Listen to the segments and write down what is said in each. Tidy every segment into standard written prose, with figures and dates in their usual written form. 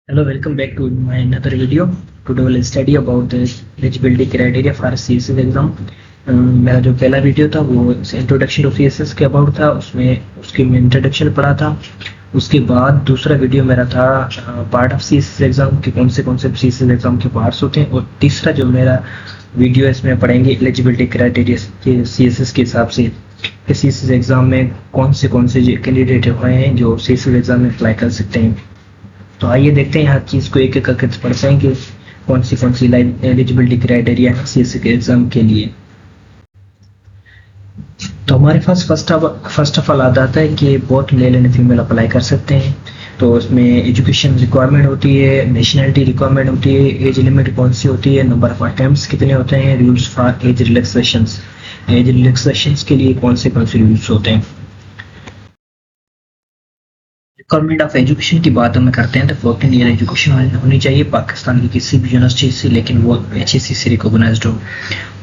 Hello, welcome back to my another video. Today we'll study about the eligibility criteria for CSS exam. मेरा जो पहला video था वो introduction to CSS के about था, उसमें उसकी इंट्रोडक्शन पढ़ा था। उसके बाद दूसरा वीडियो मेरा था पार्ट ऑफ CSS एग्जाम के कौन से CSS एग्जाम के पार्ट्स होते हैं, और तीसरा जो मेरा वीडियो है इसमें पढ़ेंगे एलिजिबिलिटी क्राइटेरिया के CSS के हिसाब से कि CSS एग्जाम में कौन से कैंडिडेट हुए हैं जो CSS एग्जाम में अप्लाई कर सकते हैं। तो आइए देखते हैं हर चीज़ को एक एक करके पढ़ते हैं कि कौन सी एलिजिबिलिटी क्राइटेरिया है CSS के एग्जाम के लिए। तो हमारे पास फर्स्ट ऑफ ऑल आता है कि both male and female apply कर सकते हैं। तो उसमें एजुकेशन रिक्वायरमेंट होती है, नेशनलिटी रिक्वायरमेंट होती है, एज लिमिट कौन सी होती है, नंबर ऑफ अटेम्प्ट्स कितने होते हैं, रूल्स फॉर एज रिलैक्सेशंस के लिए कौन से रूल्स होते हैं। रिक्वायरमेंट ऑफ एजुकेशन की बात हमें करते हैं तो 14 ईयर एजुकेशन होनी चाहिए पाकिस्तान की किसी भी यूनिवर्सिटी से, लेकिन वो HEC से रिकॉग्नाइज्ड हो,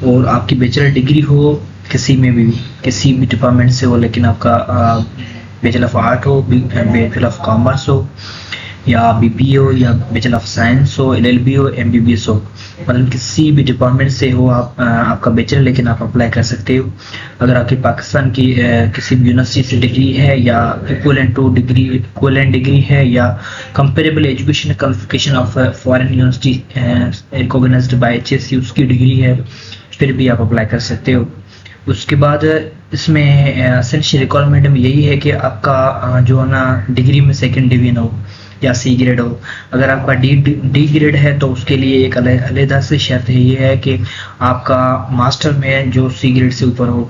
और आपकी बैचलर डिग्री हो किसी भी डिपार्टमेंट से हो, लेकिन आपका बैचलर ऑफ आर्ट हो, बैचलर ऑफ कॉमर्स हो, या BBA हो, या बैचलर ऑफ साइंस हो, LLB हो, MBBS हो, मतलब किसी भी डिपार्टमेंट से हो आपका बैचलर, लेकिन आप अप्लाई कर सकते हो। अगर आपकी पाकिस्तान की किसी भी यूनिवर्सिटी से डिग्री है, या इक्वलेंट डिग्री है, या comparable education qualification of foreign university recognised by HEC उसकी डिग्री है, फिर भी आप अप्लाई कर सकते हो। उसके बाद इसमें एसेंशियल रिक्वायरमेंट में यही है कि आपका जो है ना डिग्री में सेकंड डिवीजन हो या C ग्रेड हो। अगर आपका डी ग्रेड है तो उसके लिए एक अलग से शर्त है, ये है कि आपका मास्टर में जो C ग्रेड से ऊपर हो।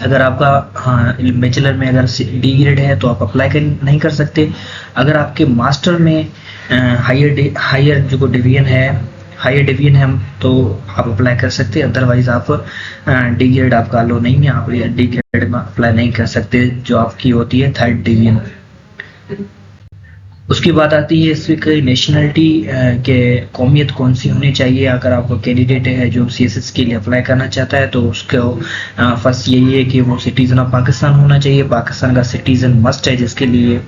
अगर आपका बैचलर में अगर D ग्रेड है तो आप अप्लाई नहीं कर सकते। अगर आपके मास्टर में हायर जो डिवीजन है तो आप अप्लाई कर सकते हैं, अदरवाइज आप D ग्रेड आपका अलो नहीं है, आप D ग्रेड में अप्लाई नहीं कर सकते जो आपकी होती है थर्ड डिवीजन। उसकी बात आती है इसकी नेशनलिटी के कौमियत कौन सी होनी चाहिए। अगर आपको कैंडिडेट है जो CSS के लिए अप्लाई करना चाहता है तो उसको फर्स्ट यही है कि वो सिटीजन ऑफ पाकिस्तान होना चाहिए, पाकिस्तान का सिटीजन मस्ट है, जिसके लिए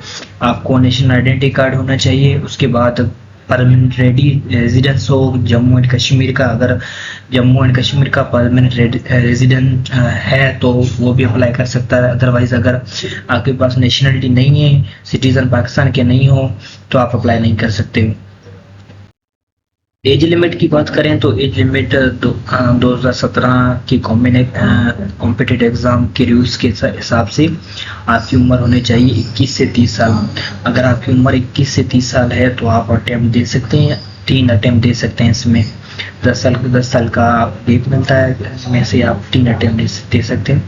आपको नेशनल आइडेंटिटी कार्ड होना चाहिए। उसके बाद परमानेंट रेजिडेंस हो जम्मू एंड कश्मीर का, अगर जम्मू एंड कश्मीर का परमानेंट रेजिडेंट है तो वो भी अप्लाई कर सकता है। अदरवाइज अगर आपके पास नेशनलिटी नहीं है, सिटीजन पाकिस्तान के नहीं हो, तो आप अप्लाई नहीं कर सकते। एज लिमिट की बात करें तो एज लिमिट 2017 की कॉम्पिटिटिव एग्जाम के रूल्स के हिसाब से आपकी उम्र होनी चाहिए 21 से 30 साल। अगर आपकी उम्र 21 से 30 साल है तो आप अटेम्प्ट दे सकते हैं, 3 अटेम्प्ट दे सकते हैं। इसमें 10 साल का गैप मिलता है, इसमें से आप 3 अटेम्प्ट दे सकते हैं।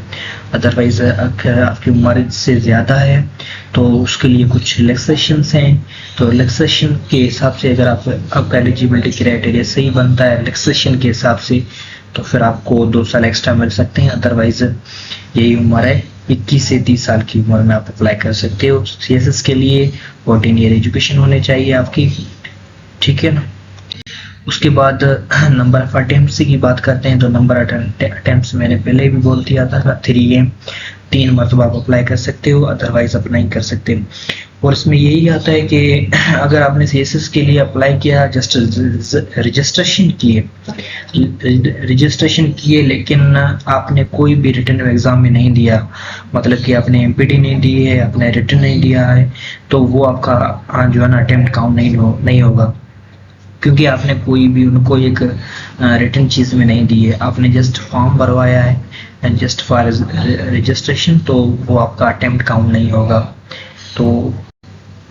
अदरवाइज अगर आपकी उम्र से ज़्यादा है तो उसके लिए कुछ रिलैक्सेशंस हैं। तो रिलैक्सेशन के हिसाब से अगर आपका एलिजिबिलिटी क्राइटेरिया सही बनता है रिलैक्सेशन के हिसाब से, तो फिर आपको 2 साल एक्स्ट्रा मिल सकते हैं। अदरवाइज यही उम्र है 21 से 30 साल की उम्र में आप अप्लाई कर सकते हो। CSS के लिए 14 ईयर एजुकेशन होनी चाहिए आपकी, ठीक है ना। उसके बाद नंबर ऑफ अटेम्प्ट्स की बात करते हैं तो नंबर अटेम्प्ट्स मैंने पहले भी बोल दिया था 3 है, 3 मरतबा आप अप्लाई कर सकते हो, अदरवाइज आप नहीं कर सकते। और इसमें यही आता है कि अगर आपने CSS के लिए अप्लाई किया, जस्ट रजिस्ट्रेशन किए लेकिन आपने कोई भी रिटन एग्जाम में नहीं दिया, मतलब कि आपने MPT नहीं दी है, आपने रिटन नहीं दिया है, तो वो आपका जो है ना अटेम्प्ट काउंट नहीं होगा, क्योंकि आपने कोई भी उनको एक रिटन चीज़ में नहीं दी है, आपने जस्ट फॉर्म भरवाया है एंड जस्ट फॉर रजिस्ट्रेशन, तो वो आपका अटेम्प्ट काउंट नहीं होगा। तो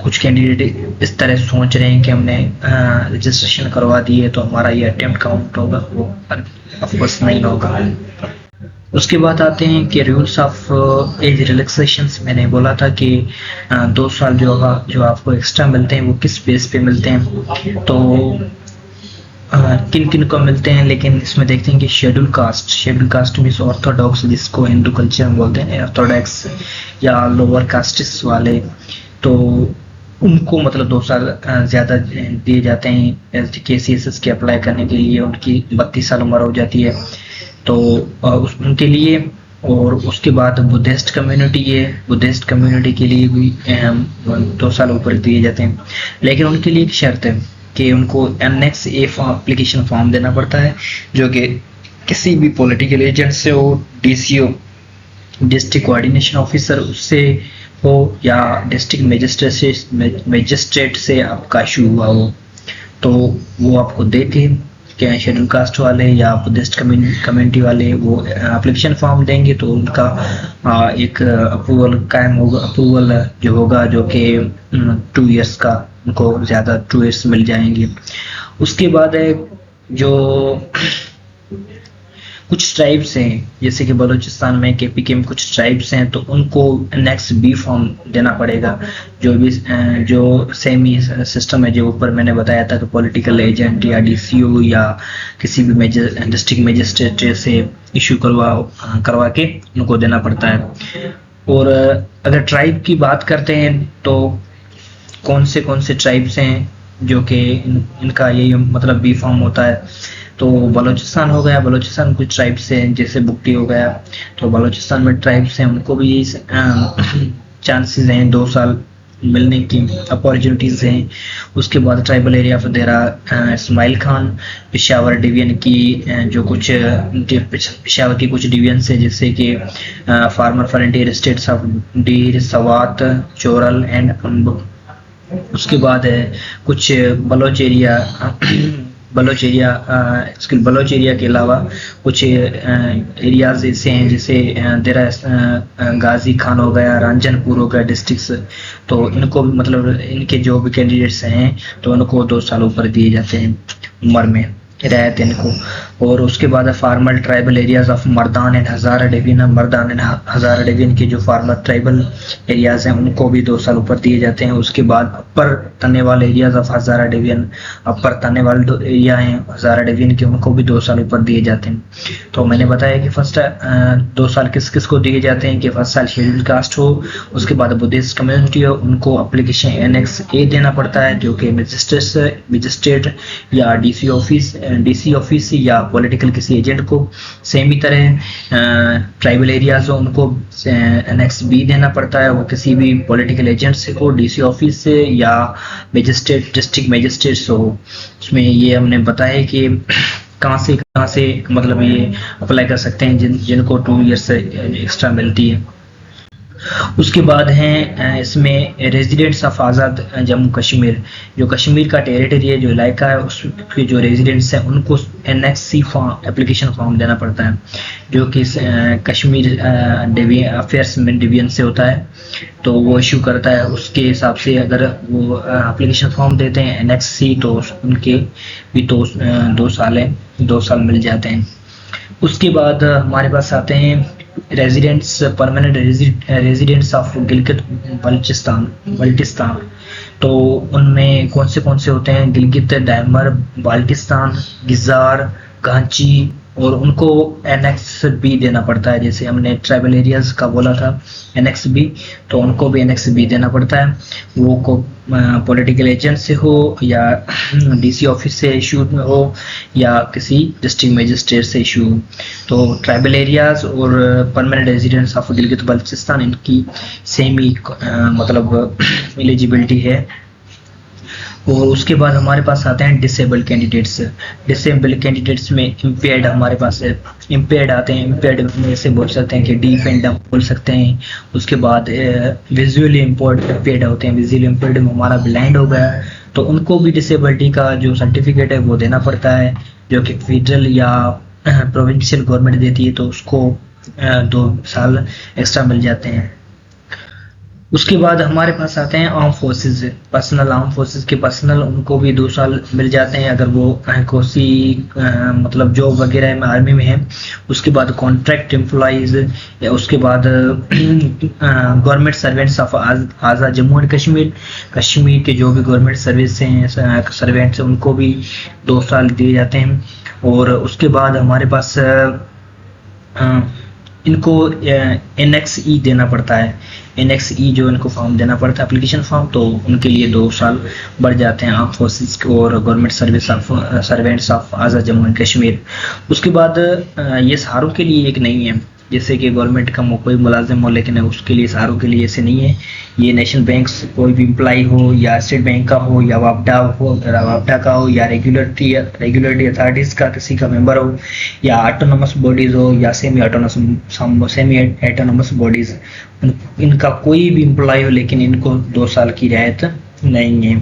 कुछ कैंडिडेट इस तरह सोच रहे हैं कि हमने रजिस्ट्रेशन करवा दी है तो हमारा ये अटेम्प्ट काउंट होगा, वो ऑफकोर्स नहीं होगा। उसके बाद आते हैं कि रूल्स ऑफ एज रिलैक्सेशंस। मैंने बोला था कि 2 साल जो आपको एक्स्ट्रा मिलते हैं वो किस बेस पे मिलते हैं, तो किन किन को मिलते हैं, लेकिन इसमें देखते हैं कि शेड्यूल कास्ट मीन्स ऑर्थोडॉक्स, जिसको हिंदू कल्चर में बोलते हैं ऑर्थोडॉक्स, या लोअर कास्टिस वाले, तो उनको मतलब 2 साल ज़्यादा दिए जाते हैं CSS के अप्लाई करने के लिए। उनकी 32 साल उम्र हो जाती है, तो उनके लिए और उसके बाद बुद्धिस्ट कम्युनिटी है, बुद्धिस्ट कम्युनिटी के लिए भी 2 साल ऊपर दिए जाते हैं, लेकिन उनके लिए एक शर्त है कि उनको एनेक्स ए एप्लीकेशन फॉर्म देना पड़ता है, जो कि किसी भी पॉलिटिकल एजेंट से हो, डीसीओ डिस्ट्रिक्ट कोऑर्डिनेशन ऑफिसर उससे हो, या डिस्ट्रिक्ट मजिस्ट्रेट से आपका इशू हुआ हो, तो वो आपको देके क्या शेड्यूल कास्ट वाले या बुद्धिस्ट कम्युनिटी वाले वो एप्लीकेशन फॉर्म देंगे, तो उनका एक अप्रूवल कायम होगा, अप्रूवल जो होगा, जो कि 2 इयर्स का, उनको ज़्यादा 2 इयर्स मिल जाएंगे। उसके बाद है जो कुछ ट्राइब्स हैं, जैसे कि बलूचिस्तान में केपीके में कुछ ट्राइब्स हैं, तो उनको नेक्स्ट बी फॉर्म देना पड़ेगा, जो भी जो सेमी सिस्टम है जो ऊपर मैंने बताया था कि पॉलिटिकल एजेंट या डीसीओ या किसी भी डिस्ट्रिक्ट मजिस्ट्रेट से इशू करवा के उनको देना पड़ता है। और अगर ट्राइब की बात करते हैं तो कौन से ट्राइब्स हैं जो कि इनका यही मतलब बी फॉर्म होता है, तो बलूचिस्तान हो गया, बलूचिस्तान में कुछ ट्राइब्स हैं जैसे बुक्टी हो गया, तो बलूचिस्तान में ट्राइब्स हैं, उनको भी चांसेस हैं 2 साल मिलने की, अपॉर्चुनिटीज़ हैं। उसके बाद ट्राइबल एरिया ऑफ देरा इस्माइल खान, पेशावर डिवीजन की जो कुछ पेशावर की कुछ डिवीजन है, जैसे कि former frontier states of Dir, Swat, Chitral and Amb. उसके बाद है कुछ बलोच एरिया के अलावा कुछ एरियाज ऐसे हैं जैसे देरा गाजी खान हो गया, रंजनपुर हो गया डिस्ट्रिक्ट्स, तो इनको भी मतलब इनके जो भी कैंडिडेट्स हैं तो उनको 2 साल ऊपर दिए जाते हैं उम्र में रियायत इनको। और उसके बाद formal tribal areas of Mardan and Hazara division, Mardan and Hazara division के जो फार्मल ट्राइबल एरियाज हैं उनको भी 2 साल ऊपर दिए जाते हैं। उसके बाद upper Tanawal areas of Hazara division, upper Tanawal area हैं हज़ारा डिवीजन के, उनको भी 2 साल ऊपर दिए जाते हैं। तो मैंने बताया कि फर्स्ट 2 साल किस किस को दिए जाते हैं कि फर्स्ट साल शेड्यूल कास्ट हो, उसके बाद बुद्धिस्ट कम्युनिटी हो, उनको एप्लीकेशन एनेक्स ए देना पड़ता है, जो कि मजिस्ट्रेट या डीसी ऑफिस या पॉलिटिकल किसी एजेंट को। सेम ही तरह ट्राइबल एरियाज हो उनको एनेक्स बी देना पड़ता है, वो किसी भी पॉलिटिकल एजेंट से हो, डीसी ऑफिस से या मजिस्ट्रेट डिस्ट्रिक्ट मजिस्ट्रेट से हो। उसमें ये हमने बताया कि कहाँ से मतलब ये अप्लाई कर सकते हैं जिनको 2 ईयर्स से एक्स्ट्रा मिलती है। उसके बाद हैं इसमें रेजिडेंट्स ऑफ आज़ाद जम्मू कश्मीर, जो कश्मीर का टेरिटरी है, जो इलाका है, उसके जो रेजिडेंट्स हैं उनको एनएक्ससी फॉर्म एप्लीकेशन फॉर्म देना पड़ता है, जो कि कश्मीर अफेयर्स डिवीजन से होता है, तो वो इशू करता है। उसके हिसाब से अगर वो एप्लीकेशन फॉर्म देते हैं एनएक्ससी तो उनके भी 2 साल मिल जाते हैं। उसके बाद हमारे पास आते हैं residents, permanent residents of Gilgit Baltistan, तो उनमें कौन से होते हैं, गिलगित, डायमर, बाल्टिस्तान, गिजार, गांची, और उनको एनेक्स बी देना पड़ता है। जैसे हमने ट्राइबल एरियाज का बोला था एनेक्स बी, तो उनको भी एनेक्स बी देना पड़ता है, वो को पॉलिटिकल एजेंट से हो या डीसी ऑफिस से इशू हो या किसी डिस्ट्रिक्ट मजिस्ट्रेट से इशू हो। तो ट्राइबल एरियाज और permanent residents of Gilgit Balochistan इनकी सेम ही मतलब एलिजिबिलिटी है। और उसके बाद हमारे पास आते हैं डिसेबल्ड कैंडिडेट्स। डिसेबल्ड कैंडिडेट्स में इम्पेयर्ड हमारे पास इम्पेयर्ड आते हैं, इम्पेयर्ड में से बोल सकते हैं कि डीफ एंड डम्प बोल सकते हैं। उसके बाद विजुअली इम्पेयर्ड होते हैं, विजुअली इम्पेयर्ड में हमारा ब्लाइंड हो गया, तो उनको भी डिसेबिलिटी का जो सर्टिफिकेट है वो देना पड़ता है, जो कि फेडरल या प्रोविंशियल गवर्नमेंट देती है, तो उसको 2 साल एक्स्ट्रा मिल जाते हैं। उसके बाद हमारे पास आते हैं arm forces, personal arm forces के पर्सनल, उनको भी 2 साल मिल जाते हैं अगर वो कोसी मतलब जॉब वगैरह में आर्मी में है। उसके बाद कॉन्ट्रैक्ट एम्प्लॉइज, उसके बाद government servants of Azad Jammu and Kashmir के जो भी गवर्नमेंट सर्विस हैं सर्वेंट्स उनको भी 2 साल दिए जाते हैं। और उसके बाद हमारे पास इनको एनएक्सई देना पड़ता है, एनएक्सई जो इनको फॉर्म देना पड़ता है एप्लीकेशन फॉर्म, तो उनके लिए 2 साल बढ़ जाते हैं आर्म फोर्सेस और government service of servants of Azad Jammu and Kashmir. उसके बाद ये सारों के लिए एक नहीं है, जैसे कि गवर्नमेंट का कोई मुलाजिम हो, लेकिन उसके लिए सारों के लिए ऐसे नहीं है। ये नेशनल बैंक कोई भी एम्प्लॉय हो या स्टेट बैंक का हो या वापडा का हो या रेगुलेटरी अथॉरिटीज का किसी का मेंबर हो या ऑटोनोमस बॉडीज हो या सेमी ऑटोनोमस बॉडीज, इनका कोई भी एम्प्लॉय हो लेकिन इनको 2 साल की रियायत नहीं है।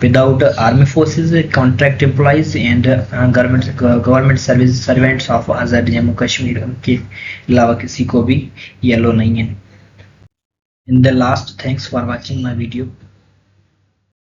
Without army forces, contract employees and government service servants of Azad Jammu Kashmir के अलावा किसी को भी येलो नहीं है। In the last, thanks for watching my video.